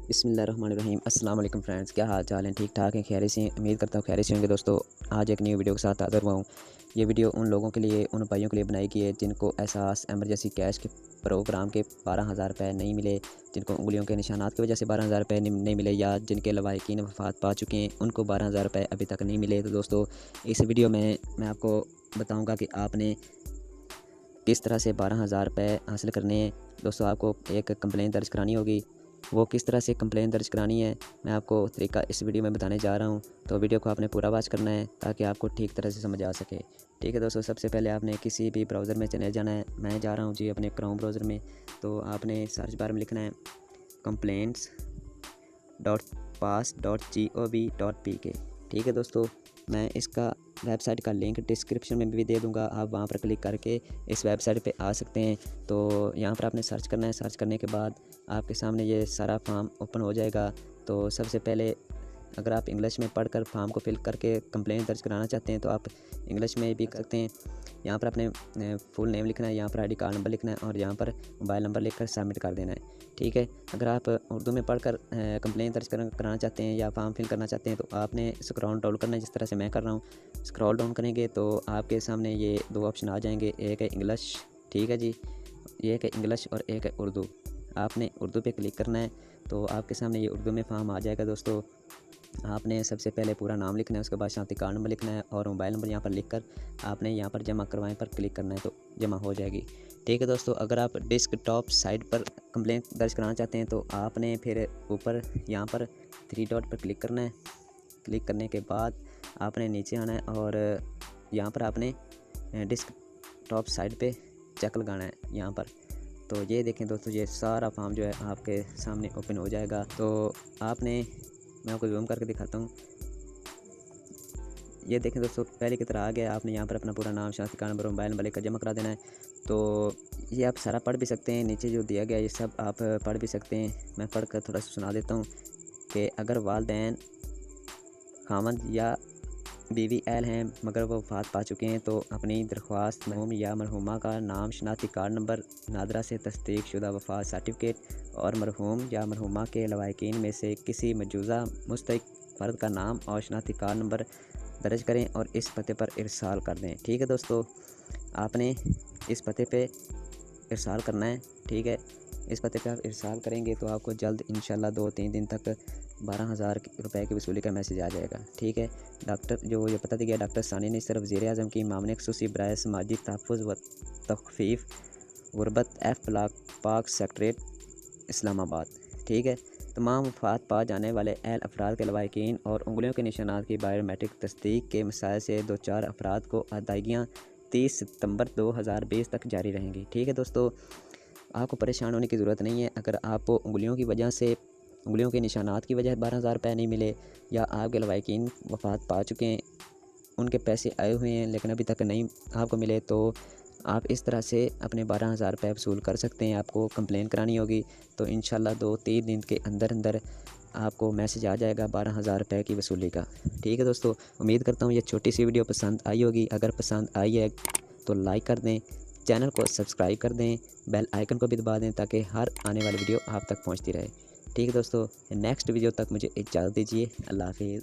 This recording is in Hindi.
बिस्मिल्लाहिर्रहमानिर्रहीम। अस्सलाम वालेकुम फ्रेंड्स, क्या हाल चाल हैं? ठीक ठाक हैं? खैरियत से हैं? उम्मीद करता हूँ खैरियत से होंगे। दोस्तों, आज एक न्यू वीडियो के साथ हाज़िर हुआ हूँ। ये वीडियो उन लोगों के लिए, उन भाइयों के लिए बनाई गई है जिनको एहसास एमरजेंसी कैश के प्रोग्राम के 12,000 रुपये नहीं मिले, जिनको उंगलियों के निशानात की वजह से 12,000 रुपये नहीं मिले, या जिनके लवाहिकीन वफ़ात पा चुके हैं उनको 12,000 रुपये अभी तक नहीं मिले। तो दोस्तों, इस वीडियो में मैं आपको बताऊँगा कि आपने किस तरह से 12,000 रुपये हासिल करने हैं। दोस्तों, आपको एक कंप्लेंट दर्ज करानी होगी। वो किस तरह से कंप्लेंट दर्ज करानी है, मैं आपको तरीका इस वीडियो में बताने जा रहा हूँ। तो वीडियो को आपने पूरा वॉच करना है ताकि आपको ठीक तरह से समझ आ सके। ठीक है दोस्तों, सबसे पहले आपने किसी भी ब्राउज़र में चले जाना है। मैं जा रहा हूँ जी अपने क्रोम ब्राउज़र में। तो आपने सर्च बार में लिखना है complaints.pass.gov.pk। ठीक है दोस्तों, मैं इसका वेबसाइट का लिंक डिस्क्रिप्शन में भी दे दूंगा। आप वहां पर क्लिक करके इस वेबसाइट पे आ सकते हैं। तो यहाँ पर आपने सर्च करना है। सर्च करने के बाद आपके सामने ये सारा फॉर्म ओपन हो जाएगा। तो सबसे पहले अगर आप इंग्लिश में पढ़कर फॉर्म को फिल करके कंप्लेंट दर्ज कराना चाहते हैं तो आप इंग्लिश में भी कर सकते हैं। यहाँ पर अपने फुल नेम लिखना है, यहाँ पर आईडी कार्ड नंबर लिखना है और यहाँ पर मोबाइल नंबर लिखकर सबमिट कर देना है। ठीक है, अगर आप उर्दू में पढ़कर कंप्लेंट दर्ज कराना चाहते हैं या फॉर्म फिल करना चाहते हैं तो आपने स्क्रॉल डाउन करना है, जिस तरह से मैं कर रहा हूँ। स्क्रॉल डाउन करेंगे तो आपके सामने ये दो ऑप्शन आ जाएंगे, एक है इंग्लिश, ठीक है जी, एक है इंग्लिश और एक है उर्दू। आपने उर्दू पे क्लिक करना है तो आपके सामने ये उर्दू में फॉर्म आ जाएगा। दोस्तों, आपने सबसे पहले पूरा नाम लिखना है, उसके बाद शनाख्ती कार्ड नंबर लिखना है और मोबाइल नंबर यहाँ पर लिखकर आपने यहाँ पर जमा करवाएं पर क्लिक करना है तो जमा हो जाएगी। ठीक है दोस्तों, अगर आप डेस्कटॉप साइट पर कंप्लेंट दर्ज कराना चाहते हैं तो आपने फिर ऊपर यहाँ पर 3 डॉट पर क्लिक करना है। क्लिक करने के बाद आपने नीचे आना है और यहाँ पर आपने डेस्कटॉप साइट पे चेक लगाना है यहाँ पर। तो ये देखें दोस्तों, ये सारा फॉर्म जो है आपके सामने ओपन हो जाएगा। तो आपने, मैं आपको जूम करके दिखाता हूँ। ये देखें दोस्तों, पहले की तरह आ गया। आपने यहाँ पर अपना पूरा नाम, शनाख्ती कार्ड नंबर, मोबाइल नंबर लेकर जमा करा देना है। तो ये आप सारा पढ़ भी सकते हैं, नीचे जो दिया गया ये सब आप पढ़ भी सकते हैं। मैं पढ़ कर थोड़ा सा सुना देता हूँ कि अगर वालदैन खामद या बीवी एल हैं मगर वो वफ़ात पा चुके हैं तो अपनी दरख्वास्त मरहूम या मरहूमा का नाम, शनाख्ती कार्ड नंबर, नादरा से तस्दीक शुदा वफ़ात सर्टिफिकेट और मरहूम या मरहूमा के लवाहिकीन में से किसी मौजूदा मुस्तहिक फ़र्द का नाम और शनाख्ती कार्ड नंबर दर्ज करें और इस पते पर इरसाल कर दें। ठीक है दोस्तों, आपने इस पते पे इरसाल करना है। ठीक है, इस पते पे आप इरसाल करेंगे तो आपको जल्द इंशाल्लाह 2-3 दिन तक 12,000 रुपये की वसूली का मैसेज आ जाएगा। ठीक है, डॉक्टर जो ये पता दिया डॉक्टर सानी ने सिर्फ वज़ीर-ए-आज़म की मामले ख़ुसूसी बराए समाजी तहफ़्फ़ुज़ व तख़फ़ीफ़ गुरबत F ब्लॉक पाक सेक्रेटरीट इस्लामाबाद। ठीक है, तमाम वफ़ात पा जाने वाले अहल अफराद के लवाहिकीन और उंगलियों के निशानात की बायोमेट्रिक तस्दीक के मसाइल से 2-4 अफराद को अदायगियाँ 30 सितंबर 2020 तक जारी रहेंगी। ठीक है दोस्तों, आपको परेशान होने की ज़रूरत नहीं है। अगर आपको उंगलियों की वजह से, उंगलियों के निशानात की वजह 12,000 रुपये नहीं मिले, या आपके लवाहिकीन वफ़ात पा चुके हैं, उनके पैसे आए हुए हैं लेकिन अभी तक नहीं आपको मिले, तो आप इस तरह से अपने 12,000 रुपये वसूल कर सकते हैं। आपको कंप्लेंट करानी होगी तो इंशाल्लाह 2-3 दिन के अंदर अंदर आपको मैसेज आ जाएगा 12,000 रुपये की वसूली का। ठीक है दोस्तों, उम्मीद करता हूँ ये छोटी सी वीडियो पसंद आई होगी। अगर पसंद आई है तो लाइक कर दें, चैनल को सब्सक्राइब कर दें, बेल आइकन को भी दबा दें ताकि हर आने वाली वीडियो आप तक पहुँचती रहे। ठीक है दोस्तों, नेक्स्ट वीडियो तक मुझे इजाज़त दीजिए। अल्लाह हाफिज़।